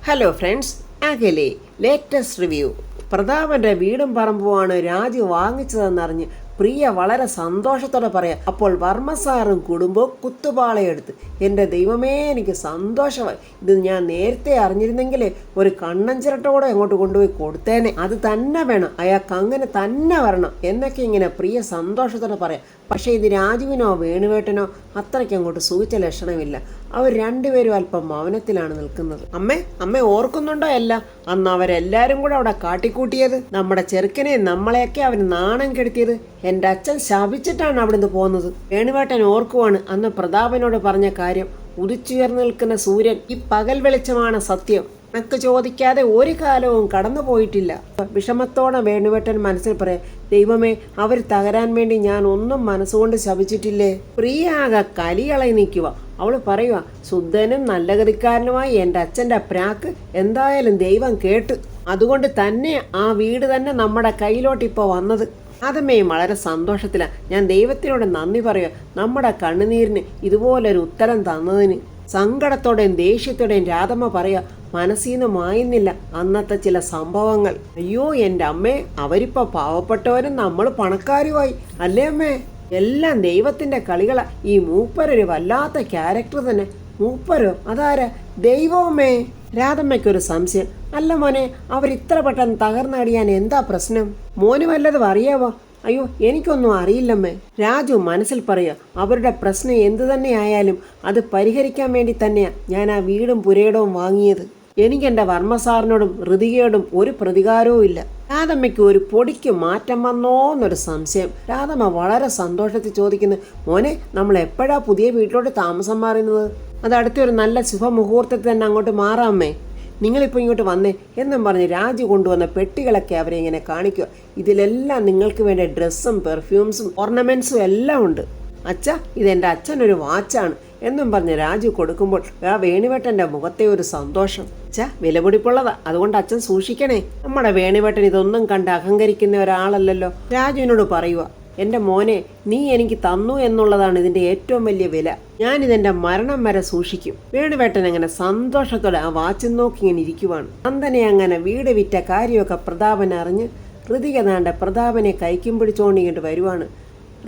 Hello friends, അകലെ latest review. പ്രതാപന്റെ വീടും പറമ്പുമാണ് രാജു വാങ്ങിച്ചതെന്നറിഞ്ഞ് പ്രിയ വളരെ സന്തോഷത്തോടെ പറയാം. അപ്പോൾ വർമ്മ സാറും കുടുംബവും കുത്തുപാളയെടുത്ത്. എൻ്റെ ദൈവമേ, എനിക്ക് സന്തോഷമായി. ഇത് ഞാൻ നേരത്തെ അറിഞ്ഞിരുന്നെങ്കിലേ ഒരു കണ്ണൻ ചിരട്ടോടെ അങ്ങോട്ട് കൊണ്ടുപോയി കൊടുത്തേനെ. അത് തന്നെ വേണം, അയാൾക്ക് അങ്ങനെ തന്നെ വരണം എന്നൊക്കെ ഇങ്ങനെ പ്രിയ സന്തോഷത്തോടെ പറയാം. പക്ഷേ ഇത് രാജുവിനോ വേണുവേട്ടനോ അത്രയ്ക്ക് അങ്ങോട്ട് സൂചിച്ച ലക്ഷണമില്ല. അവർ രണ്ടുപേരും അല്പം മൗനത്തിലാണ് നിൽക്കുന്നത്. അമ്മ ഓർക്കുന്നുണ്ടോ എല്ലാം? അന്ന് അവരെല്ലാരും കൂടെ അവിടെ കാട്ടിക്കൂട്ടിയത്, നമ്മുടെ ചെറുക്കനെ നമ്മളെയൊക്കെ അവർ നാണം കെടുത്തിയത്. എൻ്റെ അച്ഛൻ ശപിച്ചിട്ടാണ് അവിടുന്ന് പോകുന്നത്. വേണുവേട്ടൻ ഓർക്കുവാണ് അന്ന് പ്രതാപനോട് പറഞ്ഞ കാര്യം. ഉദിച്ചുയർന്നു നിൽക്കുന്ന സൂര്യൻ ഈ പകൽ വെളിച്ചമാണ് സത്യം. കണക്ക് ചോദിക്കാതെ ഒരു കാലവും കടന്നു പോയിട്ടില്ല. വിഷമത്തോടെ വേണുവേട്ടൻ മനസ്സിൽ പറയാം, ദൈവമേ, അവർ തകരാൻ വേണ്ടി ഞാൻ ഒന്നും മനസ്സുകൊണ്ട് ശപിച്ചിട്ടില്ലേ. പ്രിയാകെ കലികളയി നിൽക്കുക. അവൾ പറയുക, ശുദ്ധനും നല്ല ഗതിക്കാരനുമായി എൻ്റെ അച്ഛൻ്റെ പ്രാക്ക് എന്തായാലും ദൈവം കേട്ട്. അതുകൊണ്ട് തന്നെ ആ വീട് തന്നെ നമ്മുടെ കയ്യിലോട്ടിപ്പോൾ വന്നത്. ആദമ്മയും വളരെ സന്തോഷത്തിലാണ്. ഞാൻ ദൈവത്തിനോട് നന്ദി പറയുക, നമ്മുടെ കണ്ണുനീരിന് ഇതുപോലൊരു ഉത്തരം തന്നതിന്. സങ്കടത്തോടെയും ദേഷ്യത്തോടെയും രാധമ്മ പറയുക, മനസ്സിന്ന് മായുന്നില്ല അന്നത്തെ ചില സംഭവങ്ങൾ. അയ്യോ എൻ്റെ അമ്മേ, അവരിപ്പോ പാവപ്പെട്ടവരും നമ്മൾ പണക്കാരുമായി അല്ലേ അമ്മേ? എല്ലാം ദൈവത്തിന്റെ കളികളാ. ഈ മൂപ്പരൊരു വല്ലാത്ത ക്യാരക്ടർ തന്നെ. മൂപ്പരോ? അതാരാ? ദൈവമേ. രാധമ്മയ്ക്കൊരു സംശയം. അല്ല മോനെ, അവരിത്ര പെട്ടെന്ന് തകർന്നടിയാൻ എന്താ പ്രശ്നം? മോന് വല്ലതും അറിയാവോ? അയ്യോ, എനിക്കൊന്നും അറിയില്ലമ്മേ. രാജു മനസ്സിൽ പറയുക, അവരുടെ പ്രശ്നം എന്തു തന്നെ ആയാലും അത് പരിഹരിക്കാൻ വേണ്ടി തന്നെയാ ഞാൻ ആ വീടും പുരയിടവും വാങ്ങിയത്. എനിക്കെൻ്റെ വർമ്മ സാറിനോടും ഋതികയോടും ഒരു പ്രതികാരവും ഇല്ല. രാധമ്മയ്ക്ക് ഒരു പൊടിക്ക് മാറ്റം വന്നോന്നൊരു സംശയം. രാധമ്മ വളരെ സന്തോഷത്തിൽ ചോദിക്കുന്നു, മോനെ, നമ്മൾ എപ്പോഴാ പുതിയ വീട്ടിലോട്ട് താമസം മാറുന്നത്? അത് അടുത്തൊരു നല്ല ശുഭമുഹൂർത്തത്തിൽ തന്നെ അങ്ങോട്ട് മാറാമേ. നിങ്ങളിപ്പോൾ ഇങ്ങോട്ട് വന്നേ എന്നും പറഞ്ഞ് രാജു കൊണ്ടുവന്ന പെട്ടികളൊക്കെ അവരെ ഇങ്ങനെ കാണിക്കുക. ഇതിലെല്ലാം നിങ്ങൾക്ക് വേണ്ട ഡ്രസ്സും പെർഫ്യൂംസും ഓർണമെൻറ്റ്സും എല്ലാം ഉണ്ട്. അച്ഛ, ഇതെൻ്റെ അച്ഛനൊരു വാച്ചാണ് എന്നും പറഞ്ഞ് രാജു കൊടുക്കുമ്പോൾ ആ വേണുവേട്ടൻ്റെ മുഖത്തെ ഒരു സന്തോഷം. അച്ഛാ, വിലപിടിപ്പുള്ളതാ, അതുകൊണ്ട് അച്ഛൻ സൂക്ഷിക്കണേ. നമ്മുടെ വേണുവേട്ടൻ ഇതൊന്നും കണ്ട് അഹങ്കരിക്കുന്ന ഒരാളല്ലല്ലോ. രാജുവിനോട് പറയുക, എൻ്റെ മോനെ, നീ എനിക്ക് തന്നു എന്നുള്ളതാണ് ഇതിൻ്റെ ഏറ്റവും വലിയ വില. ഞാനിതെൻ്റെ മരണം വരെ സൂക്ഷിക്കും. വേണുവേട്ടൻ അങ്ങനെ സന്തോഷത്തോടെ ആ വാച്ച് നോക്കി ഇങ്ങനെ ഇരിക്കുവാണ്. നന്ദനെ അങ്ങനെ വീട് വിറ്റ കാര്യമൊക്കെ പ്രതാപൻ അറിഞ്ഞ് ഋതിക നാണ്ട പ്രതാപനെ കൈക്കും പിടിച്ചോണ്ട് ഇങ്ങോട്ട് വരുവാണ്.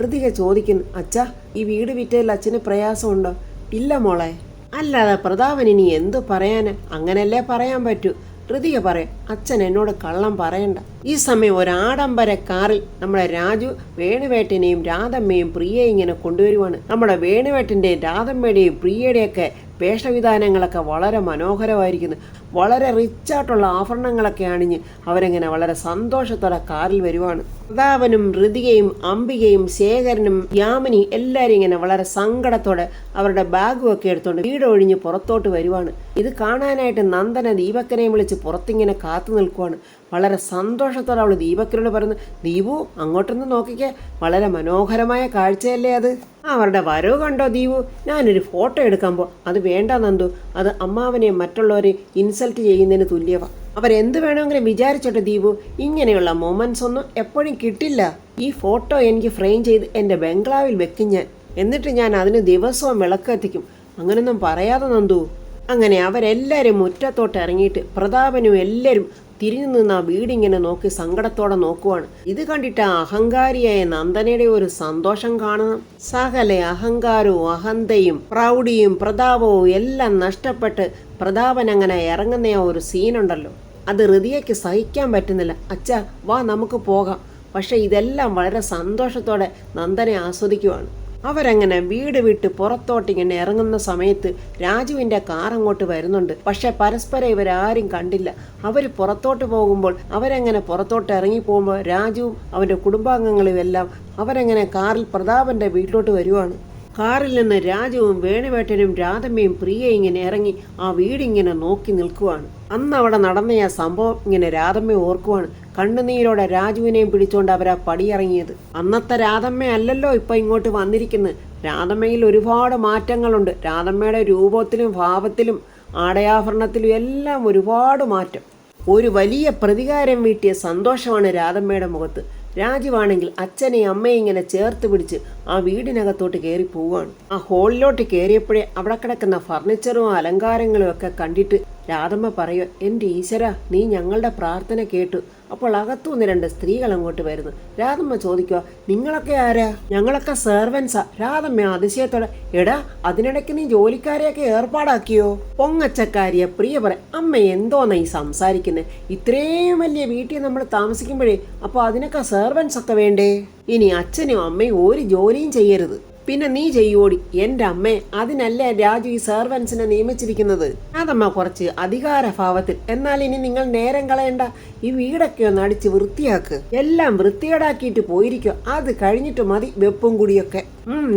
ഋതിക ചോദിക്കുന്നു, അച്ഛാ, ഈ വീട് വിറ്റതിൽ അച്ഛന് പ്രയാസമുണ്ടോ? ഇല്ല മോളെ. അല്ലാതെ പ്രതാപൻ ഇനി എന്തു പറയാന്? അങ്ങനല്ലേ പറയാൻ പറ്റൂ. ഋതിക പറയാം, അച്ഛൻ എന്നോട് കള്ളം പറയണ്ട. ഈ സമയം ഒരാഡംബര കാറിൽ നമ്മുടെ രാജു വേണുവേട്ടനെയും രാധമ്മയും പ്രിയയും ഇങ്ങനെ കൊണ്ടുവരുവാണ്. നമ്മുടെ വേണുവേട്ടൻ്റെയും രാധമ്മയുടെയും പ്രിയയുടെയൊക്കെ വേഷവിധാനങ്ങളൊക്കെ വളരെ മനോഹരമായിരിക്കുന്നു. വളരെ റിച്ചായിട്ടുള്ള ആഭരണങ്ങളൊക്കെ അണിഞ്ഞ് അവരെങ്ങനെ വളരെ സന്തോഷത്തോടെ കാറിൽ വരുവാണ്. പ്രതാപനും ഋതികയും അംബികയും ശേഖരനും യാമിനി എല്ലാവരും ഇങ്ങനെ വളരെ സങ്കടത്തോടെ അവരുടെ ബാഗും ഒക്കെ എടുത്തുകൊണ്ട് വീടൊഴിഞ്ഞ് പുറത്തോട്ട് വരുവാണ്. ഇത് കാണാനായിട്ട് നന്ദന ദീപക്കനെയും വിളിച്ച് പുറത്തിങ്ങനെ കാത്തു നിൽക്കുവാണ്. വളരെ സന്തോഷത്തോടെ അവൾ ദീപക്കിനോട് പറഞ്ഞു, ദീപു, അങ്ങോട്ടൊന്ന് നോക്കിക്കേ, വളരെ മനോഹരമായ കാഴ്ചയല്ലേ അത്? അവരുടെ വരവ് കണ്ടോ ദീപു? ഞാനൊരു ഫോട്ടോ എടുക്കുമ്പോൾ അത് വേണ്ട നന്ദു, അത് അമ്മാവനെയും മറ്റുള്ളവരെ ഇൻസൾട്ട് ചെയ്യുന്നതിന് തുല്യവ. അവരെന്ത് വേണമെങ്കിലും വിചാരിച്ചോട്ടെ ദീപു, ഇങ്ങനെയുള്ള മൊമെന്റ്സ് ഒന്നും എപ്പോഴും കിട്ടില്ല. ഈ ഫോട്ടോ എനിക്ക് ഫ്രെയിം ചെയ്ത് എൻ്റെ ബംഗ്ലാവിൽ വെക്കും ഞാൻ. എന്നിട്ട് ഞാൻ അതിന് ദിവസവും വിളക്കെത്തിക്കും. അങ്ങനൊന്നും പറയാതെ നന്ദു. അങ്ങനെ അവരെല്ലാവരും മുറ്റത്തോട്ട് ഇറങ്ങിയിട്ട് പ്രതാപനും എല്ലാവരും തിരിഞ്ഞു നിന്ന് ആ വീടിങ്ങനെ നോക്കി സങ്കടത്തോടെ നോക്കുവാണ്. ഇത് കണ്ടിട്ട് ആ അഹങ്കാരിയായ നന്ദനയുടെ ഒരു സന്തോഷം കാണണം. സകല അഹങ്കാരവും അഹന്തയും പ്രൗഢിയും പ്രതാപവും എല്ലാം നഷ്ടപ്പെട്ട് പ്രതാപൻ അങ്ങനെ ഇറങ്ങുന്ന ആ ഒരു സീനുണ്ടല്ലോ, അത് ഋതികയ്ക്ക് സഹിക്കാൻ പറ്റുന്നില്ല. അച്ഛാ, വാ നമുക്ക് പോകാം. പക്ഷെ ഇതെല്ലാം വളരെ സന്തോഷത്തോടെ നന്ദനെ ആസ്വദിക്കുവാണ്. അവരങ്ങനെ വീട് വിട്ട് പുറത്തോട്ടിങ്ങനെ ഇറങ്ങുന്ന സമയത്ത് രാജുവിൻ്റെ കാർ അങ്ങോട്ട് വരുന്നുണ്ട്. പക്ഷെ പരസ്പരം ഇവരാരും കണ്ടില്ല. അവർ പുറത്തോട്ട് പോകുമ്പോൾ അവരങ്ങനെ പുറത്തോട്ട് ഇറങ്ങി പോകുമ്പോൾ രാജുവും അവൻ്റെ കുടുംബാംഗങ്ങളും എല്ലാം അവരങ്ങനെ കാറിൽ പ്രതാപൻ്റെ വീട്ടിലോട്ട് വരുവാണ്. കാറിൽ നിന്ന് രാജുവും വേണുവേട്ടനും രാധമ്മയും പ്രിയ ഇങ്ങനെ ഇറങ്ങി ആ വീടിങ്ങനെ നോക്കി നിൽക്കുവാണ്. അന്ന് അവിടെ നടന്ന ആ സംഭവം ഇങ്ങനെ രാധമ്മ ഓർക്കുവാണ്. കണ്ണുനീരോടെ രാജുവിനെയും പിടിച്ചോണ്ട് അവരാ പടിയിറങ്ങിയത്. അന്നത്തെ രാധമ്മ അല്ലല്ലോ ഇപ്പൊ ഇങ്ങോട്ട് വന്നിരിക്കുന്നത്. രാധമ്മയിൽ ഒരുപാട് മാറ്റങ്ങളുണ്ട്. രാധമ്മയുടെ രൂപത്തിലും ഭാവത്തിലും ആടയാഭരണത്തിലും എല്ലാം ഒരുപാട് മാറ്റം. ഒരു വലിയ പ്രതികാരം വീട്ടിയ സന്തോഷമാണ് രാധമ്മയുടെ മുഖത്ത്. രാജുവാണെങ്കിൽ അച്ഛനെയും അമ്മയും ഇങ്ങനെ ചേർത്ത് പിടിച്ച് ആ വീടിനകത്തോട്ട് കയറി പോവുകയാണ്. ആ ഹോളിലോട്ട് കയറിയപ്പോഴേ അവിടെ കിടക്കുന്ന ഫർണിച്ചറും അലങ്കാരങ്ങളും ഒക്കെ കണ്ടിട്ട് രാധമ്മ പറയുക, എൻ്റെ ഈശ്വര, നീ ഞങ്ങളുടെ പ്രാർത്ഥന കേട്ടു. അപ്പോൾ അകത്തുനിന്ന് 2 സ്ത്രീകൾ അങ്ങോട്ട് വരുന്നു. രാധമ്മ ചോദിക്കുക, നിങ്ങളൊക്കെ ആരാ? ഞങ്ങളൊക്കെ സെർവൻസാ. രാധമ്മ അതിശയത്തോടെ, എടാ അതിനിടയ്ക്ക് നീ ജോലിക്കാരെയൊക്കെ ഏർപ്പാടാക്കിയോ? പൊങ്ങച്ചക്കാരിയെ പ്രിയ പറ, അമ്മ എന്തോന്നാ ഈ സംസാരിക്കുന്നത്? ഇത്രയും വലിയ വീട്ടിൽ നമ്മൾ താമസിക്കുമ്പോഴേ അപ്പോൾ അതിനൊക്കെ സെർവൻസ് ഒക്കെ വേണ്ടേ? ഇനി അച്ഛനും അമ്മയും ഒരു ജോലിയും ചെയ്യരുത്. പിന്നെ നീ ചെയ്യോടി. എൻ്റെ അമ്മേ, അതിനല്ലേ രാജു ഈ സെർവൻസിനെ നിയമിച്ചിരിക്കുന്നത്. അതമ്മ കുറച്ച് അധികാരഭാവത്തിൽ. എന്നാൽ ഇനി നിങ്ങൾ നേരം കളയണ്ട, ഈ വീടൊക്കെ ഒന്ന് അടിച്ച് വൃത്തിയാക്ക്. എല്ലാം വൃത്തികേടാക്കിയിട്ട് പോയിരിക്കോ. അത് കഴിഞ്ഞിട്ട് മതി വെപ്പും കുടിയൊക്കെ.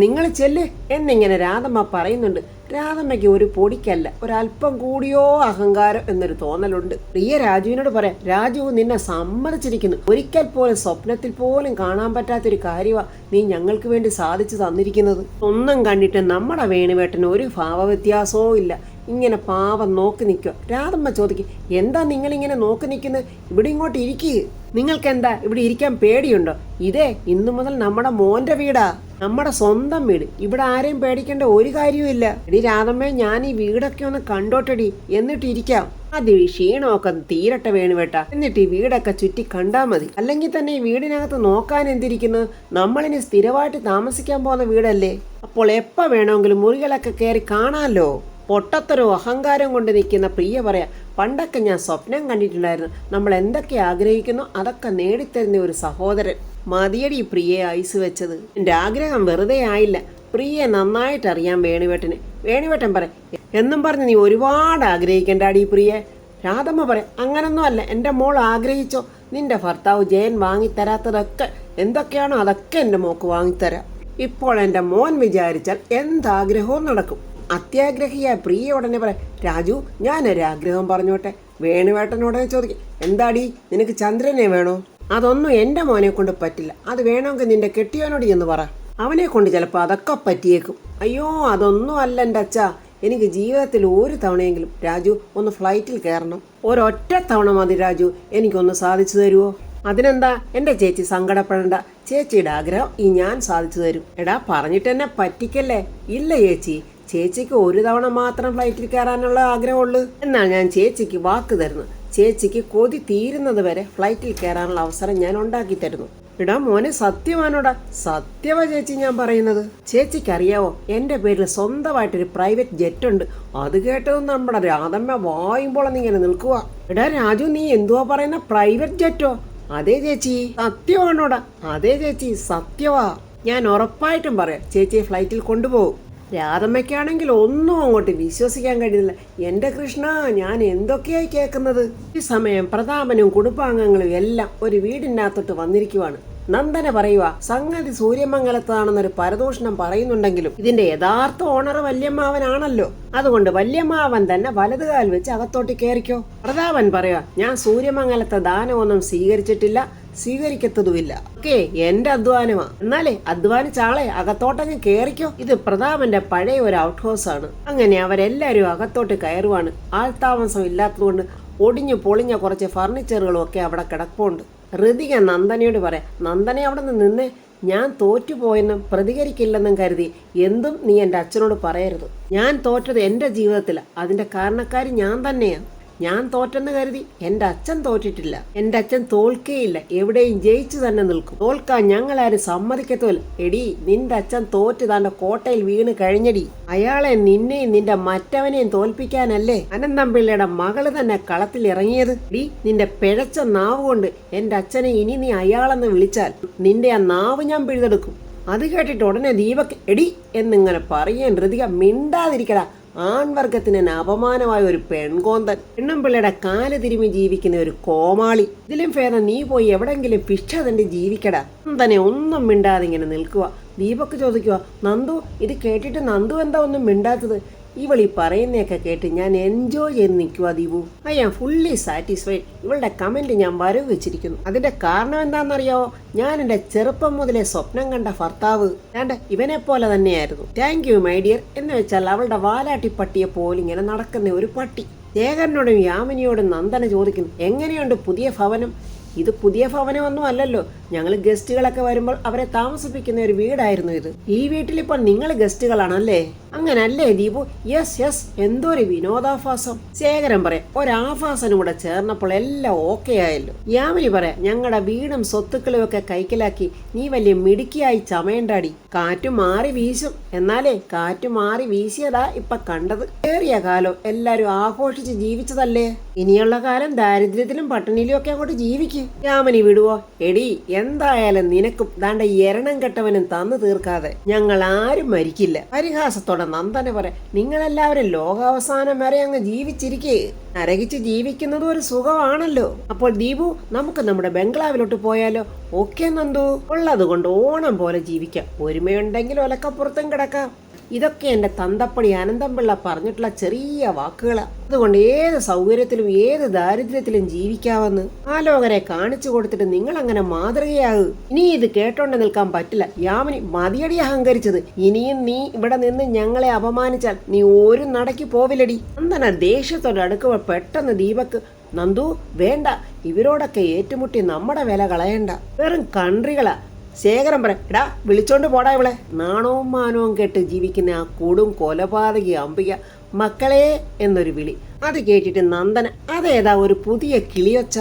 നിങ്ങൾ ചെല്ല് എന്നിങ്ങനെ രാധമ്മ പറയുന്നുണ്ട്. രാധമ്മയ്ക്ക് ഒരു പൊടിക്കല്ല, ഒരല്പം കൂടിയോ അഹങ്കാരം എന്നൊരു തോന്നലുണ്ട്. പ്രിയ രാജുവിനോട് പറയാം, രാജു നിന്നെ സമ്മതിച്ചിരിക്കുന്നു. ഒരിക്കൽ പോലും സ്വപ്നത്തിൽ പോലും കാണാൻ പറ്റാത്തൊരു കാര്യമാണ് നീ ഞങ്ങൾക്ക് വേണ്ടി സാധിച്ചു തന്നിരിക്കുന്നത്. ഒന്നും കണ്ടിട്ട് നമ്മുടെ വേണുവേട്ടന് ഒരു ഭാവവ്യത്യാസവും ഇല്ല. ഇങ്ങനെ പാവം നോക്കി നിൽക്കുക. രാധമ്മ ചോദിക്കും, എന്താ നിങ്ങളിങ്ങനെ നോക്കി നിൽക്കുന്നത്? ഇവിടെ ഇങ്ങോട്ട് ഇരിക്കുക. നിങ്ങൾക്ക് എന്താ ഇവിടെ ഇരിക്കാൻ പേടിയുണ്ടോ? ഇതേ ഇന്നു മുതൽ നമ്മുടെ മോന്റെ വീടാ, നമ്മുടെ സ്വന്തം വീട്. ഇവിടെ ആരെയും പേടിക്കേണ്ട ഒരു കാര്യവുമില്ല. എടി രാധമ്മേ, ഞാൻ ഈ വീടൊക്കെ ഒന്ന് കണ്ടോട്ടടി, എന്നിട്ട് ഇരിക്കാം. ആദ്യം ഈ ക്ഷീണമൊക്കെ തീരട്ടെ വേണുവേട്ട, എന്നിട്ട് ഈ വീടൊക്കെ ചുറ്റി കണ്ടാൽ മതി. അല്ലെങ്കിൽ തന്നെ ഈ വീടിനകത്ത് നോക്കാൻ എന്തിരിക്കുന്നു? നമ്മളിനി സ്ഥിരമായിട്ട് താമസിക്കാൻ പോകുന്ന വീടല്ലേ. അപ്പോൾ എപ്പോൾ വേണമെങ്കിലും മുറികളൊക്കെ കയറി കാണാമല്ലോ. പൊട്ടത്തരോ അഹങ്കാരം കൊണ്ട് നിൽക്കുന്ന പ്രിയ പറയാ, പണ്ടൊക്കെ ഞാൻ സ്വപ്നം കണ്ടിട്ടുണ്ടായിരുന്നു, നമ്മൾ എന്തൊക്കെ ആഗ്രഹിക്കുന്നു അതൊക്കെ നേടിത്തരുന്ന ഒരു സഹോദരൻ. മതിയടി പ്രിയെ ഐസ് വെച്ചത്. എൻ്റെ ആഗ്രഹം വെറുതെ ആയില്ല. പ്രിയെ നന്നായിട്ട് അറിയാൻ വേണുവേട്ടന്. വേണുവേട്ടൻ പറയാം, എന്നും പറഞ്ഞ് നീ ഒരുപാട് ആഗ്രഹിക്കണ്ടാടി പ്രിയെ. രാധമ്മ പറയാം, അങ്ങനൊന്നും അല്ല, എൻ്റെ മോൾ ആഗ്രഹിച്ചോ. നിന്റെ ഭർത്താവ് ജയൻ വാങ്ങിത്തരാത്തതൊക്കെ എന്തൊക്കെയാണോ അതൊക്കെ എൻ്റെ മോക്ക് വാങ്ങിത്തരാം. ഇപ്പോൾ എൻ്റെ മോൻ വിചാരിച്ചാൽ എന്താഗ്രഹവും നടക്കും. അത്യാഗ്രഹിയായ പ്രിയ ഉടനെ പറയാം, രാജു ഞാനൊരാഗ്രഹം പറഞ്ഞോട്ടെ. വേണുവേട്ടനോടനെ ചോദിക്കും, എന്താടി നിനക്ക് ചന്ദ്രനെ വേണോ? അതൊന്നും എൻ്റെ മോനെ കൊണ്ട് പറ്റില്ല. അത് വേണമെങ്കിൽ നിന്റെ കെട്ടിയോനോട് എന്ന് പറ, അവനെ കൊണ്ട് ചിലപ്പോൾ അതൊക്കെ പറ്റിയേക്കും. അയ്യോ അതൊന്നും അല്ല എൻ്റെ അച്ഛാ, എനിക്ക് ജീവിതത്തിൽ ഒരു തവണയെങ്കിലും രാജു ഒന്ന് ഫ്ലൈറ്റിൽ കയറണം. ഒരൊറ്റ തവണ മതി രാജു, എനിക്കൊന്ന് സാധിച്ചു തരുമോ? അതിനെന്താ എൻ്റെ ചേച്ചി സങ്കടപ്പെടണ്ട. ചേച്ചിയുടെ ആഗ്രഹം ഈ ഞാൻ സാധിച്ചു തരും. എടാ പറഞ്ഞിട്ട് എന്നെ പറ്റിക്കല്ലേ. ഇല്ല ചേച്ചി, ചേച്ചിക്ക് ഒരു തവണ മാത്രം ഫ്ലൈറ്റിൽ കയറാനുള്ള ആഗ്രഹമുള്ളൂ. എന്നാൽ ഞാൻ ചേച്ചിക്ക് വാക്ക് തരുന്നു, ചേച്ചിക്ക് കൊതി തീരുന്നത് വരെ ഫ്ലൈറ്റിൽ കയറാനുള്ള അവസരം ഞാൻ ഉണ്ടാക്കി തരുന്നു. എടാ മോനെ, സത്യമാണോടാ? സത്യവാ ചേച്ചി ഞാൻ പറയുന്നത്. ചേച്ചിക്ക് അറിയാവോ, എൻ്റെ പേരിൽ സ്വന്തമായിട്ടൊരു പ്രൈവറ്റ് ജെറ്റ് ഉണ്ട്. അത് കേട്ടതും നമ്മുടെ രാധമ്മ വായുമ്പോൾ ഇങ്ങനെ നിൽക്കുക. എടാ രാജു, നീ എന്തുവാ പറയുന്ന? പ്രൈവറ്റ് ജെറ്റോ? അതെ ചേച്ചി. സത്യമാണോടാ? അതെ ചേച്ചി, സത്യവാ. ഞാൻ ഉറപ്പായിട്ടും പറയാം, ചേച്ചിയെ ഫ്ലൈറ്റിൽ കൊണ്ടുപോകും. രാധമ്മയ്ക്കാണെങ്കിൽ ഒന്നും അങ്ങോട്ട് വിശ്വസിക്കാൻ കഴിയുന്നില്ല. എൻ്റെ കൃഷ്ണ, ഞാൻ എന്തൊക്കെയായി കേൾക്കുന്നത്. ഈ സമയം പ്രതാപനും കുടുംബാംഗങ്ങളും എല്ലാം ഒരു വീടിനകത്തോട്ട് വന്നിരിക്കുവാണ്. നന്ദന പറയുക, സംഗതി സൂര്യമംഗലത്താണെന്നൊരു പരദൂഷണം പറയുന്നുണ്ടെങ്കിലും ഇതിന്റെ യഥാർത്ഥ ഓണർ വല്യമ്മാവനാണല്ലോ. അതുകൊണ്ട് വല്യമ്മാവൻ തന്നെ വലതുകാൽ വെച്ച് അകത്തോട്ട് കയറിക്കോ. പ്രതാപൻ പറയുക, ഞാൻ സൂര്യമംഗലത്തെ ദാനമൊന്നും സ്വീകരിച്ചിട്ടില്ല, സ്വീകരിക്കത്തതുമില്ല. ഓക്കെ, എന്റെ അധ്വാനമാ. എന്നാലേ അധ്വാനിച്ചാളെ അകത്തോട്ടങ്ങ് കേറിക്കോ. ഇത് പ്രതാപന്റെ പഴയ ഒരു ഔട്ട് ഹൗസ് ആണ്. അങ്ങനെ അവരെല്ലാരും അകത്തോട്ട് കയറുവാണ്. ആൾതാമസം ഇല്ലാത്തതുകൊണ്ട് ഒടിഞ്ഞു പൊളിഞ്ഞ കുറച്ച് ഫർണിച്ചറുകളും ഒക്കെ അവിടെ കിടപ്പുണ്ട്. ഋതിക നന്ദനയോട് പറയാം, നന്ദനെ അവിടെ നിന്ന് ഞാൻ തോറ്റുപോയെന്നും പ്രതികരിക്കില്ലെന്നും കരുതി എന്തും നീ എൻ്റെ അച്ഛനോട് പറയരുത്. ഞാൻ തോറ്റത് എൻ്റെ ജീവിതത്തിലാണ്. അതിൻ്റെ കാരണക്കാരി ഞാൻ തന്നെയാണ്. ഞാൻ തോറ്റെന്ന് കരുതി എൻ്റെ അച്ഛൻ തോറ്റിട്ടില്ല. എൻ്റെ അച്ഛൻ തോൽക്കേയില്ല, എവിടെയും ജയിച്ചു തന്നെ നിൽക്കും. തോൽക്കാൻ ഞങ്ങളാരും സമ്മതിക്കത്തുമില്ല. എടി, നിന്റെ അച്ഛൻ തോറ്റ് താൻ്റെ കോട്ടയിൽ വീണ് കഴിഞ്ഞടി. അയാളെ നിന്നെയും നിന്റെ മറ്റവനെയും തോൽപ്പിക്കാനല്ലേ അനന്തംപിള്ളയുടെ മകള് തന്നെ കളത്തിൽ ഇറങ്ങിയത്. ഡി, നിന്റെ പിഴച്ച നാവ് കൊണ്ട് എൻ്റെ അച്ഛനെ ഇനി നീ അയാളെന്ന് വിളിച്ചാൽ നിന്റെ ആ നാവ് ഞാൻ പിഴുതെടുക്കും. അത് കേട്ടിട്ട് ഉടനെ ദീപക് എടി എന്നിങ്ങനെ പറയാൻ ഋതിക, മിണ്ടാതിരിക്കടാ, ആൺവർഗത്തിന് അപമാനമായ ഒരു പെൺകോന്തൻ, പെണ്ണുമ്പിള്ളയുടെ കാല് തിരുമ്മി ജീവിക്കുന്ന ഒരു കോമാളി. ഇതിലും ഭേദം നീ പോയി എവിടെങ്കിലും ഭിക്ഷ തണ്ടി ജീവിക്കടാ. തന്നെ ഒന്നും മിണ്ടാതെ ഇങ്ങനെ നിൽക്കുക. ദീപക് ചോദിക്കുക, നന്ദു, ഇത് കേട്ടിട്ട് നന്ദു എന്താ ഒന്നും മിണ്ടാത്തത്? ഇവളീ പറയുന്നതൊക്കെ കേട്ട് ഞാൻ എൻജോയ് ചെയ്ത് നിൽക്കുക Deepu. I am fully satisfied. ഇവളുടെ കമന്റ് ഞാൻ വരവ് വെച്ചിരിക്കുന്നു. അതിന്റെ കാരണം എന്താണെന്നറിയാവോ? ഞാൻ എൻ്റെ ചെറുപ്പം മുതലേ സ്വപ്നം കണ്ട ഭർത്താവ് വേണ്ട ഇവനെ പോലെ തന്നെയായിരുന്നു. താങ്ക് യു മൈ ഡിയർ എന്ന് വെച്ചാൽ അവളുടെ വാലാട്ടിപ്പട്ടിയെ പോലിങ്ങനെ നടക്കുന്ന ഒരു പട്ടി. ശേഖരനോടും യാമിനിയോടും നന്ദന ചോദിക്കുന്നു, എങ്ങനെയുണ്ട് പുതിയ ഭവനം? ഇത് പുതിയ ഭവനമൊന്നും അല്ലല്ലോ. ഞങ്ങൾ ഗസ്റ്റുകളൊക്കെ വരുമ്പോൾ അവരെ താമസിപ്പിക്കുന്ന ഒരു വീടായിരുന്നു ഇത്. ഈ വീട്ടിലിപ്പോൾ നിങ്ങൾ ഗസ്റ്റുകളാണല്ലേ? അങ്ങനല്ലേ ദീപു? Yes yes. എന്തോ ഒരു വിനോദാഭാസം. ശേഖരൻ പറയാം, ഒരാഭാസനും കൂടെ ചേർന്നപ്പോൾ എല്ലാം ഓക്കെ ആയല്ലോ. യാമിനി പറയാം, ഞങ്ങളുടെ വീടും സ്വത്തുക്കളും ഒക്കെ കൈക്കലാക്കി നീ വലിയ മിടുക്കിയായി ചമയണ്ടാടി. കാറ്റു മാറി വീശും. എന്നാലേ കാറ്റു മാറി വീശിയതാ ഇപ്പൊ കണ്ടത്. ഏറിയ കാലം എല്ലാരും ആഘോഷിച്ച് ജീവിച്ചതല്ലേ. ഇനിയുള്ള കാലം ദാരിദ്ര്യത്തിലും പട്ടിണിയിലും ഒക്കെ അങ്ങോട്ട് ജീവിക്കും. യാമിനി വിടുവോ? എടി, എന്തായാലും നിനക്കും ദാണ്ട എരണം കെട്ടവനും തന്നു തീർക്കാതെ ഞങ്ങൾ ആരും മരിക്കില്ല. പരിഹാസത്തോടെ നന്ദന പറയാം, നിങ്ങളെല്ലാവരും ലോകാവസാനം വരെ അങ്ങ് ജീവിച്ചിരിക്കേ. നരകിച്ച് ജീവിക്കുന്നതും ഒരു സുഖമാണല്ലോ. അപ്പോൾ ദീപു, നമുക്ക് നമ്മുടെ ബംഗ്ലാവിലോട്ട് പോയാലോ? ഓക്കെ നന്ദു. ഉള്ളത് കൊണ്ട് ഓണം പോലെ ജീവിക്കാം. ഒരുമയുണ്ടെങ്കിൽ ഒലക്കപ്പുറത്തും കിടക്കാം. ഇതൊക്കെ എൻ്റെ തന്തപ്പടി അനന്തംപിള്ള പറഞ്ഞിട്ടുള്ള ചെറിയ വാക്കുകളാണ്. അതുകൊണ്ട് ഏത് സൗകര്യത്തിലും ഏത് ദാരിദ്ര്യത്തിലും ജീവിക്കാമെന്ന് ആലോകരെ കാണിച്ചു കൊടുത്തിട്ട് നിങ്ങൾ അങ്ങനെ മാതൃകയാകൂ. ഇനി ഇത് കേട്ടോണ്ട് നിൽക്കാൻ പറ്റില്ല. യാമിനി, മതിയടി അഹങ്കരിച്ചത്. ഇനിയും നീ ഇവിടെ നിന്ന് ഞങ്ങളെ അപമാനിച്ചാൽ നീ ഒരു നടക്ക് പോവില്ലടി. നന്ദന ദേഷ്യത്തോടെ അടുക്കുമ്പോൾ പെട്ടെന്ന് ദീപക്ക്, നന്ദു വേണ്ട, ഇവരോടൊക്കെ ഏറ്റുമുട്ടി നമ്മുടെ വില കളയണ്ട. വെറും കൺട്രികളാ. ശേഖരൻ പറയാം, എടാ വിളിച്ചോണ്ട് പോടാ ഇവളെ. നാണവും മാനവും കേട്ട് ജീവിക്കുന്ന ആ കൂടും കൊലപാതകി അംബിക മക്കളെ എന്നൊരു വിളി. അത് കേട്ടിട്ട് നന്ദന, അതേതാ ഒരു പുതിയ കിളിയൊച്ച.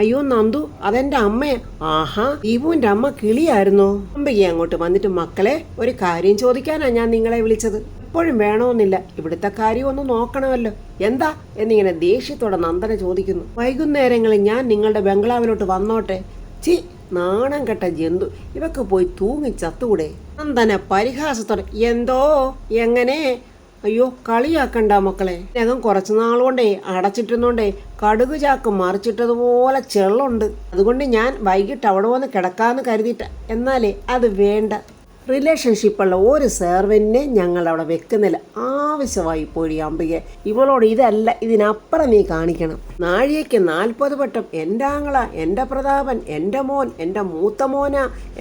അയ്യോ നന്ദു, അതെന്റെ അമ്മയെ. ആഹാ, ദീപുവിന്റെ അമ്മ കിളിയായിരുന്നോ? അംബിക അങ്ങോട്ട് വന്നിട്ട്, മക്കളെ ഒരു കാര്യം ചോദിക്കാനാ ഞാൻ നിങ്ങളെ വിളിച്ചത്. എപ്പോഴും വേണമെന്നില്ല, ഇവിടുത്തെ കാര്യം ഒന്ന് നോക്കണമല്ലോ. എന്താ എന്നിങ്ങനെ ദേഷ്യത്തോടെ നന്ദന ചോദിക്കുന്നു. വൈകുന്നേരങ്ങളിൽ ഞാൻ നിങ്ങളുടെ ബംഗ്ലാവിലോട്ട് വന്നോട്ടെ? ചി, നാണം കെട്ട ജന്തു, ഇവക്ക് പോയി തൂങ്ങി ചത്തുകൂടെ? നന്ദന പരിഹാസത്തോടെ, എന്തോ എങ്ങനെ? അയ്യോ കളിയാക്കണ്ട മക്കളെ. ഞങ്ങൾ കുറച്ചു നാളുകൊണ്ടേ അടച്ചിട്ടുന്നോണ്ടേ കടുക് ചാക്ക് മറിച്ചിട്ടതുപോലെ ചെള്ളുണ്ട്. അതുകൊണ്ട് ഞാൻ വൈകിട്ട് അവിടെ വന്ന് കിടക്കാന്ന് കരുതിയിട്ട. എന്നാലേ അത് വേണ്ട. റിലേഷൻഷിപ്പുള്ള ഒരു സെർവന്റിനെ ഞങ്ങൾ അവിടെ വെക്കുന്നില്ല. ആവശ്യമായി പോയി അംബിക. ഇവളോട് ഇതല്ല, ഇതിനപ്പുറം നീ കാണിക്കണം. നാഴികയ്ക്ക് 40 വട്ടം എൻ്റെ ആങ്ങള, എൻ്റെ പ്രതാപൻ, എൻ്റെ മോൻ, എൻ്റെ മൂത്ത മോന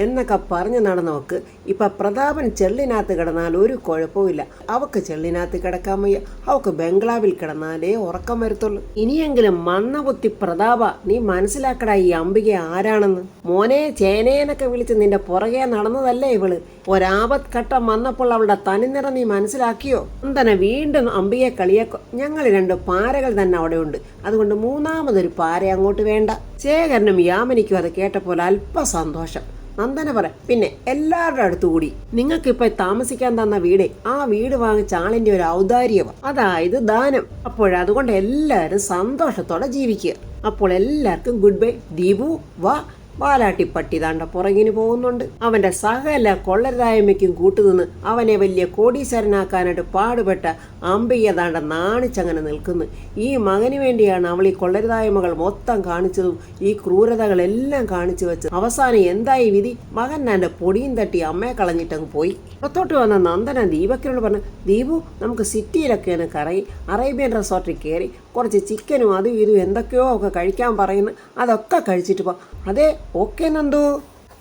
എന്നൊക്കെ പറഞ്ഞ് നടന്നവക്ക് ഇപ്പൊ പ്രതാപൻ ചെള്ളിനകത്ത് കിടന്നാൽ ഒരു കുഴപ്പമില്ല. അവക്ക് ചെള്ളിനകത്ത് കിടക്കാൻ വയ്യ. അവക്ക് ബംഗ്ലാവിൽ കിടന്നാലേ ഉറക്കം വരത്തുള്ളൂ. ഇനിയെങ്കിലും മന്നബുദ്ധി പ്രതാപ, നീ മനസ്സിലാക്കടാ ഈ അംബിക ആരാണെന്ന്. മോനെ ചേനേനൊക്കെ വിളിച്ച് നിന്റെ പുറകെ നടന്നതല്ലേ ഇവള്. ഒരാപത്ത് ഘട്ടം വന്നപ്പോൾ അവളുടെ തനിനിറ നീ മനസ്സിലാക്കിയോ? നന്ദന വീണ്ടും അംബികയെ കളിയാക്കും. ഞങ്ങൾ 2 പാരകൾ തന്നെ അവിടെ ഉണ്ട്. അതുകൊണ്ട് മൂന്നാമതൊരു പാര അങ്ങോട്ട് വേണ്ട. ശേഖരനും യാമിനിക്കും അത് കേട്ടപ്പോൾ അല്പ സന്തോഷം. നന്ദന പറയാം, പിന്നെ എല്ലാവരുടെ അടുത്തുകൂടി നിങ്ങൾക്കിപ്പൊ താമസിക്കാൻ തന്ന വീടേ ആ വീട് വാങ്ങിച്ച ആളിന്റെ ഒരു ഔദാര്യമാണ്, അതായത് ദാനം. അപ്പോഴതുകൊണ്ട് എല്ലാവരും സന്തോഷത്തോടെ ജീവിക്കുക. അപ്പോൾ എല്ലാവർക്കും ഗുഡ് ബൈ. ദീപു വാ. വാലാട്ടിപ്പട്ടി താണ്ട പുറകിന് പോകുന്നുണ്ട്. അവന്റെ സകല കൊള്ളരുതായ്മയ്ക്കും കൂട്ടുനിന്ന് അവനെ വലിയ കോടീശ്വരനാക്കാനായിട്ട് പാടുപെട്ട അംബിക താണ്ട നാണിച്ചങ്ങനെ നിൽക്കുന്നു. ഈ മകന് വേണ്ടിയാണ് അവൾ ഈ കൊള്ളരുതായ്മകൾ മൊത്തം കാണിച്ചതും ഈ ക്രൂരതകളെല്ലാം കാണിച്ചു വെച്ചത്. അവസാനം എന്തായി വിധി? മകൻ എൻ്റെ പൊടിയും തട്ടി അമ്മയെ കളഞ്ഞിട്ടങ്ങ് പോയി. പുറത്തോട്ട് വന്ന നന്ദന ദീപക്കിനോട് പറഞ്ഞു, ദീപു നമുക്ക് സിറ്റിയിലൊക്കെ ഒന്ന് കറങ്ങി അറേബ്യൻ റിസോർട്ടിൽ കയറി കുറച്ച് ചിക്കനും അതും ഇതും എന്തൊക്കെയോ ഒക്കെ കഴിക്കാൻ പറയുന്നു. അതൊക്കെ കഴിച്ചിട്ട് പോ. അതെ ഓക്കെ നന്ദു.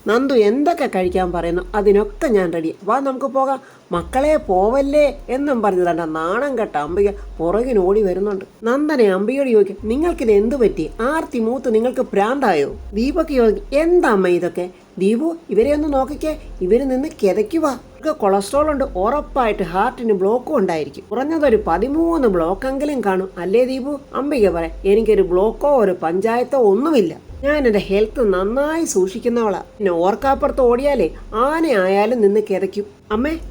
നന്ദു എന്തൊക്കെ കഴിക്കാൻ പറയുന്നു അതിനൊക്കെ ഞാൻ റെഡി. വാ നമുക്ക് പോകാം. മക്കളെ പോവല്ലേ എന്നും പറഞ്ഞു തന്റെ നാണം കെട്ട അംബിക പുറകിനോടി വരുന്നുണ്ട്. നന്ദനെ അംബികയോട് ചോദിക്കും, നിങ്ങൾക്കിത് എന്തു പറ്റി? ആർത്തി മൂത്ത് നിങ്ങൾക്ക് പ്രാന്തായോ? ദീപക്ക് ചോദിക്കും, എന്താ അമ്മ ഇതൊക്കെ? ദീപു ഇവരെ ഒന്ന് നോക്കിക്കേ, ഇവര് നിന്ന് കിതയ്ക്കുക. ഇവർക്ക് കൊളസ്ട്രോൾ ഉണ്ട്, ഉറപ്പായിട്ട് ഹാർട്ടിന് ബ്ലോക്കും ഉണ്ടായിരിക്കും. കുറഞ്ഞതൊരു 13 ബ്ലോക്കെങ്കിലും കാണും അല്ലേ ദീപു? അംബിക പറയാം, എനിക്കൊരു ബ്ലോക്കോ ഒരു പഞ്ചായത്തോ ഒന്നുമില്ല. ഞാൻ എൻ്റെ ഹെൽത്ത് നന്നായി സൂക്ഷിക്കുന്നവളാ. പിന്നെ ഓർക്കാപ്പുറത്ത് ഓടിയാലേ ആനയായാലും നിന്ന് കിതയ്ക്കും.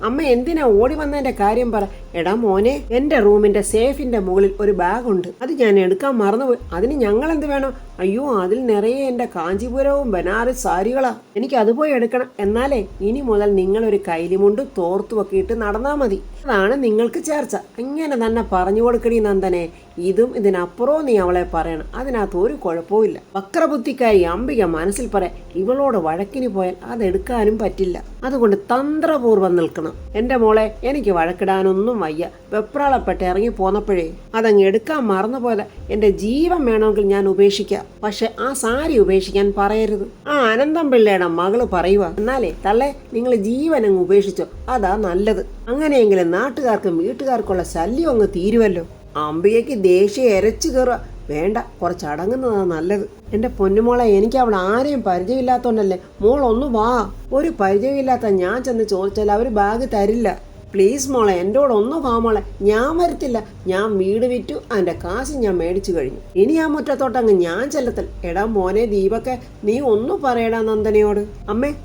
അമ്മ എന്തിനാ ഓടി വന്നതിന്റെ കാര്യം പറ. എടാ മോനെ, എന്റെ റൂമിന്റെ സേഫിന്റെ മുകളിൽ ഒരു ബാഗ് ഉണ്ട്. അത് ഞാൻ എടുക്കാൻ മറന്നുപോയി. അതിന് ഞങ്ങൾ എന്ത് വേണം? അയ്യോ, അതിൽ നിറയെ എന്റെ കാഞ്ചീപുരവും ബനാറസ് സാരികളാ. എനിക്ക് അത് പോയി എടുക്കണം. എന്നാലേ ഇനി മുതൽ നിങ്ങളൊരു കൈലിമുണ്ട് തോർത്തുമൊക്കെ ഇട്ട് നടന്നാ മതി. അതാണ് നിങ്ങൾക്ക് ചേർച്ച. ഇങ്ങനെ തന്നെ പറഞ്ഞു കൊടുക്കടി നന്ദനെ. ഇതും ഇതിനപ്പുറവും നീ അവളെ പറയണം. അതിനകത്ത് ഒരു കുഴപ്പവും ഇല്ല. വക്രബുദ്ധിക്കാരി അംബിക മനസ്സിൽ പറയാം, ഇവളോട് വഴക്കിന് പോയാൽ അതെടുക്കാനും പറ്റില്ല. അതുകൊണ്ട് തന്ത്രപൂർവ്വം നിൽക്കണം. എന്റെ മോളെ, എനിക്ക് വഴക്കിടാനൊന്നും വയ്യ. വെപ്രാളപ്പെട്ട് ഇറങ്ങി പോന്നപ്പോഴേ അതങ്ങ് എടുക്കാൻ മറന്നുപോയത്. എന്റെ ജീവൻ വേണമെങ്കിൽ ഞാൻ ഉപേക്ഷിക്കാം, പക്ഷെ ആ സാരി ഉപേക്ഷിക്കാൻ പറയരുത്. ആ അനന്തം പിള്ളയുടെ മകള് പറയുക. എന്നാലേ തള്ളേ, നിങ്ങൾ ജീവൻ അങ്ങ് ഉപേക്ഷിച്ചോ, അതാ നല്ലത്. അങ്ങനെയെങ്കിലും നാട്ടുകാർക്കും വീട്ടുകാർക്കുള്ള ശല്യം അങ്ങ് തീരുവല്ലോ. അംബികയ്ക്ക് ദേഷ്യം എരച്ചു കയറുക. വേണ്ട, കുറച്ച് അടങ്ങുന്നതാണ് നല്ലത്. എൻ്റെ പൊന്നുമോളെ, എനിക്ക് അവിടെ ആരെയും പരിചയമില്ലാത്തോണ്ടല്ലേ. മോൾ ഒന്ന് വാ. ഒരു പരിചയമില്ലാത്ത ഞാൻ ചെന്ന് ചോദിച്ചാൽ അവർ ബാഗ് തരില്ല. പ്ലീസ് മോളെ, എൻ്റെ കൂടെ ഒന്ന് വാ മോളെ. ഞാൻ വരത്തില്ല. ഞാൻ വീട് വിറ്റു, അതിൻ്റെ കാശ് ഞാൻ മേടിച്ചു കഴിഞ്ഞു. ഇനി ആ മുറ്റത്തോട്ടങ്ങ് ഞാൻ ചെല്ലത്തില്ല. എടാ മോനെ ദീപക്കെ, നീ ഒന്ന് പറയടാ നന്ദനയോട്.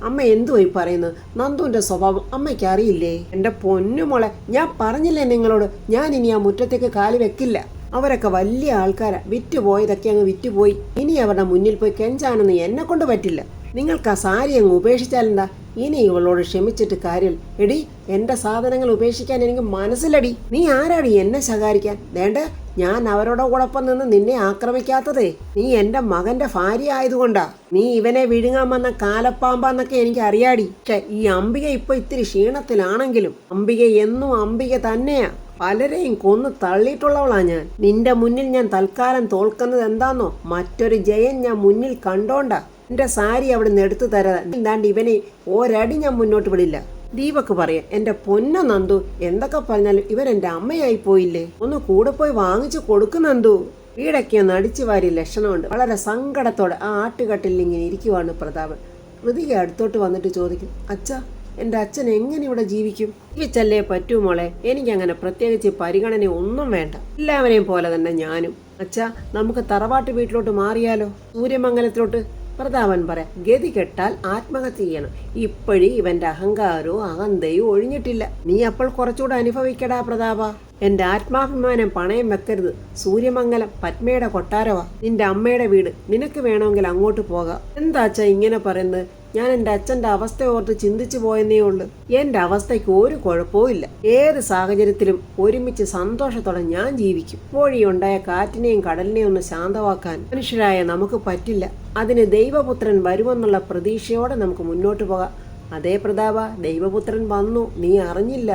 അമ്മ എന്തുവായി പറയുന്നത്? നന്ദുവിൻ്റെ സ്വഭാവം അമ്മയ്ക്ക് അറിയില്ലേ? എൻ്റെ പൊന്നു മോളെ, ഞാൻ പറഞ്ഞില്ലേ നിങ്ങളോട്, ഞാൻ ഇനി ആ മുറ്റത്തേക്ക് കാല് വെക്കില്ല. അവരൊക്കെ വലിയ ആൾക്കാരാ. വിറ്റുപോയതൊക്കെ അങ്ങ് വിറ്റുപോയി. ഇനി അവരുടെ മുന്നിൽ പോയി കെഞ്ചാനൊന്നും എന്നെ കൊണ്ട് പറ്റില്ല. നിങ്ങൾക്ക് ആ സാരി അങ്ങ് ഉപേക്ഷിച്ചാലെന്താ? ഇനി ഇവളോട് ക്ഷമിച്ചിട്ട് കാര്യം. എടി, എൻ്റെ സാധനങ്ങൾ ഉപേക്ഷിക്കാൻ എനിക്ക് മനസ്സിലടി. നീ ആരാടി എന്നെ ശകാരിക്കാൻ? വേണ്ട, ഞാൻ അവരോടൊപ്പം നിന്ന് നിന്നെ ആക്രമിക്കാത്തതേ നീ എൻ്റെ മകൻ്റെ ഭാര്യ ആയതുകൊണ്ടാ. നീ ഇവനെ വിഴുങ്ങാൻ വന്ന കാലപ്പാമ്പാന്നൊക്കെ എനിക്ക് അറിയാടി. പക്ഷെ ഈ അംബിക ഇപ്പൊ ഇത്തിരി ക്ഷീണത്തിലാണെങ്കിലും അംബിക എന്നും അംബിക തന്നെയാ. പലരെയും കൊന്നു തള്ളിയിട്ടുള്ളവളാ ഞാൻ. നിന്റെ മുന്നിൽ ഞാൻ തൽക്കാലം തോൽക്കുന്നത് എന്താന്നോ? മറ്റൊരു ജയം ഞാൻ മുന്നിൽ കണ്ടോണ്ടാ. എൻ്റെ സാരി അവിടെ നിന്ന് എടുത്തു തരാതെ എന്താണ്ട് ഇവനെ ഒരടി ഞാൻ മുന്നോട്ട് വിടില്ല. ദീപക്ക് പറയാം, എൻ്റെ പൊന്ന നന്ദു, എന്തൊക്കെ പറഞ്ഞാലും ഇവൻ എൻ്റെ അമ്മയായി പോയില്ലേ. ഒന്ന് കൂടെ പോയി വാങ്ങിച്ചു കൊടുക്കും നന്ദു. വീടൊക്കെ ഒന്ന് അടിച്ചു വാരി ലക്ഷണമുണ്ട്. വളരെ സങ്കടത്തോടെ ആ ആട്ടുകട്ടിൽ ഇങ്ങനെ ഇരിക്കുവാണ് പ്രതാപൻ. ഋതിക അടുത്തോട്ട് വന്നിട്ട് ചോദിക്കും, അച്ഛാ, എൻ്റെ അച്ഛൻ എങ്ങനെ ഇവിടെ ജീവിക്കും? ജീവിച്ചല്ലേ പറ്റൂ മോളെ. എനിക്കങ്ങനെ പ്രത്യേകിച്ച് പരിഗണന ഒന്നും വേണ്ട. എല്ലാവരെയും പോലെ തന്നെ ഞാനും. അച്ഛാ, നമുക്ക് തറവാട്ട് വീട്ടിലോട്ട് മാറിയാലോ? സൂര്യമംഗലത്തിലോട്ട്. പ്രതാപൻ പറയാം, ഗതി കെട്ടാൽ ആത്മഹത്യ ചെയ്യണം. ഇപ്പോഴീ ഇവന്റെ അഹങ്കാരവും അഹന്തയും ഒഴിഞ്ഞിട്ടില്ല. നീ അപ്പോൾ കുറച്ചുകൂടെ അനുഭവിക്കടാ പ്രതാപ. എൻ്റെ ആത്മാഭിമാനം പണയം വെക്കരുത്. സൂര്യമംഗലം പത്മയുടെ കൊട്ടാരവാ, നിന്റെ അമ്മയുടെ വീട്. നിനക്ക് വേണമെങ്കിൽ അങ്ങോട്ട് പോകാം. എന്താ അച്ഛാ ഇങ്ങനെ പറയുന്നത്? ഞാൻ എൻ്റെ അച്ഛൻ്റെ അവസ്ഥ ഓർത്ത് ചിന്തിച്ചു പോയെന്നേ ഉള്ളൂ. എൻ്റെ അവസ്ഥയ്ക്ക് ഒരു കുഴപ്പവും ഇല്ല. ഏത് സാഹചര്യത്തിലും ഒരുമിച്ച് സന്തോഷത്തോടെ ഞാൻ ജീവിക്കും. ഇപ്പോഴീ ഉണ്ടായ കാറ്റിനെയും കടലിനെയും ഒന്ന് ശാന്തമാക്കാൻ മനുഷ്യരായ നമുക്ക് പറ്റില്ല. അതിന് ദൈവപുത്രൻ വരുമെന്നുള്ള പ്രതീക്ഷയോടെ നമുക്ക് മുന്നോട്ട് പോകാം. അതേ പ്രതാപ, ദൈവപുത്രൻ വന്നു, നീ അറിഞ്ഞില്ല.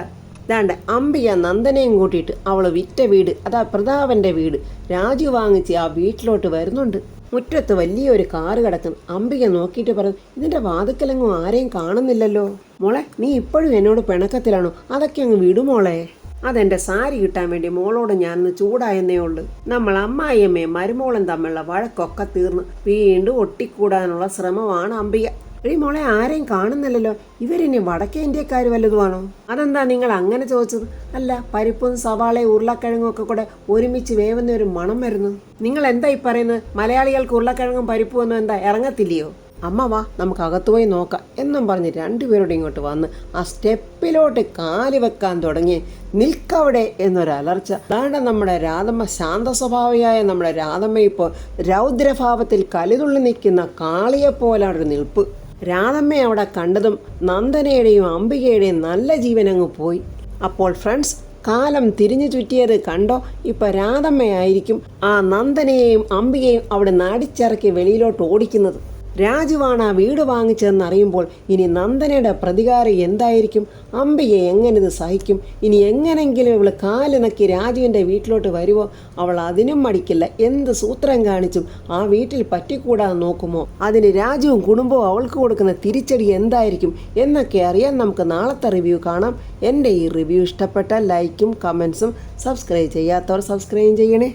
ദാണ്ട് അംബിക നന്ദനെയും കൂട്ടിയിട്ട് അവള് വിറ്റ വീട്, അതാ പ്രതാപന്റെ വീട്, രാജു വാങ്ങിച്ച് ആ വീട്ടിലോട്ട് വരുന്നുണ്ട്. മുറ്റത്ത് വലിയൊരു കാറ് കിടക്കുന്നു. അംബിക നോക്കിയിട്ട് പറഞ്ഞു, ഇതിന്റെ വാതുക്കലെങ്ങും ആരെയും കാണുന്നില്ലല്ലോ. മോളെ, നീ ഇപ്പോഴും എന്നോട് പിണക്കത്തിലാണോ? അതൊക്കെ അങ്ങ് വിടുമോളെ. അതെന്റെ സാരി കിട്ടാൻ വേണ്ടി മോളോട് ഞാനൊന്ന് ചൂടായെന്നേ ഉള്ളു. നമ്മൾ അമ്മായിയമ്മയും മരുമോളും തമ്മിലുള്ള വഴക്കൊക്കെ തീർന്ന് വീണ്ടും ഒട്ടിക്കൂടാനുള്ള ശ്രമമാണ് അംബിക. എടി മോളെ, ആരെയും കാണുന്നില്ലല്ലോ. ഇവരിനി വടക്കേ ഇന്ത്യക്കാർ വല്ലതുമാണോ? അതെന്താ നിങ്ങൾ അങ്ങനെ ചോദിച്ചത്? അല്ല, പരിപ്പും സവാളയും ഉരുളക്കിഴങ്ങും ഒക്കെ കൂടെ ഒരുമിച്ച് വേവുന്ന ഒരു മണം വരുന്നു. നിങ്ങൾ എന്താ ഈ പറയുന്നത്? മലയാളികൾക്ക് ഉരുളക്കിഴങ്ങും പരിപ്പും ഒന്നും എന്താ ഇറങ്ങത്തില്ലയോ? അമ്മ വാ, നമുക്ക് അകത്തുപോയി നോക്കാം എന്നും പറഞ്ഞ് രണ്ടുപേരോട് ഇങ്ങോട്ട് വന്ന് ആ സ്റ്റെപ്പിലോട്ട് കാല് വെക്കാൻ തുടങ്ങി. നിൽക്കവിടെ എന്നൊരലർച്ച. അതാണ് നമ്മുടെ രാധമ്മ. ശാന്ത സ്വഭാവിയായ നമ്മുടെ രാധമ്മ ഇപ്പോൾ രൗദ്രഭാവത്തിൽ കലിതുള്ളി നിൽക്കുന്ന കാളിയെപ്പോലൊരു നിൽപ്പ്. രാധമ്മയെ അവിടെ കണ്ടതും നന്ദനയുടെയും അംബികയുടെയും നല്ല ജീവനങ്ങ് പോയി. അപ്പോൾ ഫ്രണ്ട്സ്, കാലം തിരിഞ്ഞു ചുറ്റിയത് കണ്ടോ? ഇപ്പം രാധമ്മയായിരിക്കും ആ നന്ദനയെയും അംബികയും അവിടെ നാടിച്ചിറക്കി വെളിയിലോട്ട് ഓടിക്കുന്നത്. രാജുവാണ് ആ വീട് വാങ്ങിച്ചതെന്നറിയുമ്പോൾ ഇനി നന്ദനയുടെ പ്രതികാരം എന്തായിരിക്കും? അംബിക എങ്ങനെ ഇത് സഹിക്കും? ഇനി എങ്ങനെങ്കിലും ഇവൾ കാല് നക്കി രാജുവിൻ്റെ വീട്ടിലോട്ട് വരുമോ? അവൾ അതിനും മടിക്കില്ല. എന്ത് സൂത്രം കാണിച്ചും ആ വീട്ടിൽ പറ്റിക്കൂടാതെ നോക്കുമോ? അതിന് രാജുവും കുടുംബവും അവൾക്ക് കൊടുക്കുന്ന തിരിച്ചടി എന്തായിരിക്കും എന്നൊക്കെ അറിയാൻ നമുക്ക് നാളത്തെ റിവ്യൂ കാണാം. എൻ്റെ ഈ റിവ്യൂ ഇഷ്ടപ്പെട്ടാൽ ലൈക്കും കമൻസും, സബ്സ്ക്രൈബ് ചെയ്യാത്തവർ സബ്സ്ക്രൈബ് ചെയ്യണേ.